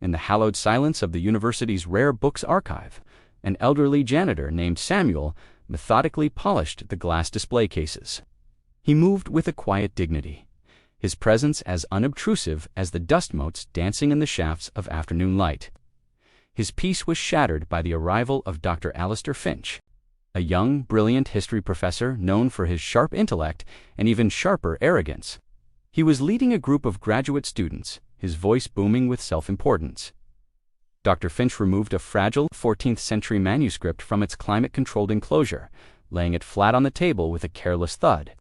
In the hallowed silence of the university's rare books archive, an elderly janitor named Samuel methodically polished the glass display cases. He moved with a quiet dignity, his presence as unobtrusive as the dust motes dancing in the shafts of afternoon light. His peace was shattered by the arrival of Dr. Alistair Finch, a young, brilliant history professor known for his sharp intellect and even sharper arrogance. He was leading a group of graduate students, his voice booming with self-importance. Dr. Finch removed a fragile 14th-century manuscript from its climate-controlled enclosure, laying it flat on the table with a careless thud.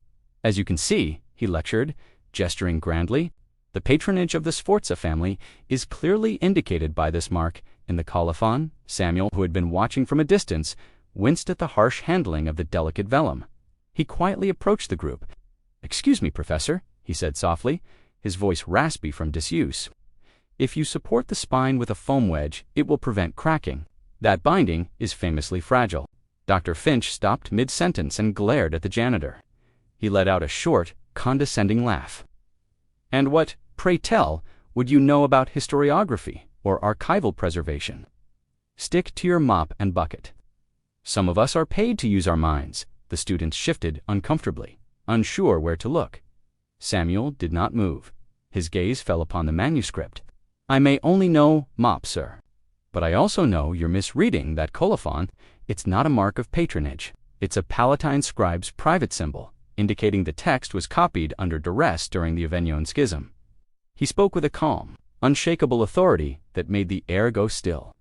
"As you can see," he lectured, gesturing grandly, "the patronage of the Sforza family is clearly indicated by this mark." In the colophon, Samuel, who had been watching from a distance, winced at the harsh handling of the delicate vellum. He quietly approached the group. "Excuse me, Professor," he said softly, his voice raspy from disuse. "If you support the spine with a foam wedge, it will prevent cracking. That binding is famously fragile." Dr. Finch stopped mid-sentence and glared at the janitor. He let out a short, condescending laugh. "And what, pray tell, would you know about historiography or archival preservation? Stick to your mop and bucket." "Some of us are paid to use our minds." The students shifted uncomfortably, unsure where to look. Samuel did not move. His gaze fell upon the manuscript. "I may only know mop, sir. But I also know you're misreading that colophon. It's not a mark of patronage. It's a Palatine scribe's private symbol, indicating the text was copied under duress during the Avignon Schism." He spoke with a calm, unshakable authority that made the air go still.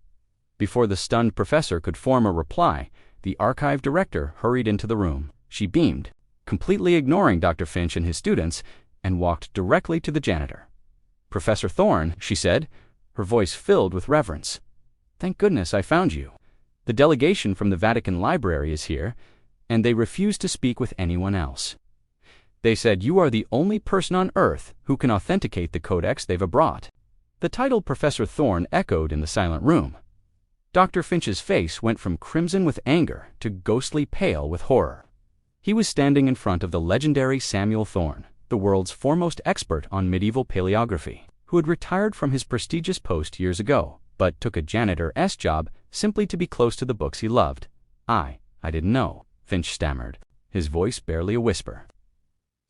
Before the stunned professor could form a reply, the archive director hurried into the room. She beamed, completely ignoring Dr. Finch and his students, and walked directly to the janitor. "Professor Thorne," she said, her voice filled with reverence. "Thank goodness I found you. The delegation from the Vatican Library is here, and they refuse to speak with anyone else. They said you are the only person on earth who can authenticate the codex they've brought." The title Professor Thorne echoed in the silent room. Dr. Finch's face went from crimson with anger to ghostly pale with horror. He was standing in front of the legendary Samuel Thorne, the world's foremost expert on medieval paleography, who had retired from his prestigious post years ago, but took a janitor's job simply to be close to the books he loved. I didn't know," Finch stammered, his voice barely a whisper.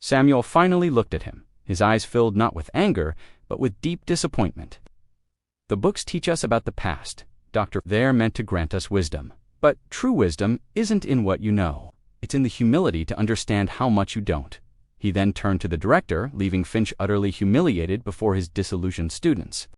Samuel finally looked at him, his eyes filled not with anger, but with deep disappointment. "The books teach us about the past, Doctor. They're meant to grant us wisdom. But true wisdom isn't in what you know. It's in the humility to understand how much you don't." He then turned to the director, leaving Finch utterly humiliated before his disillusioned students.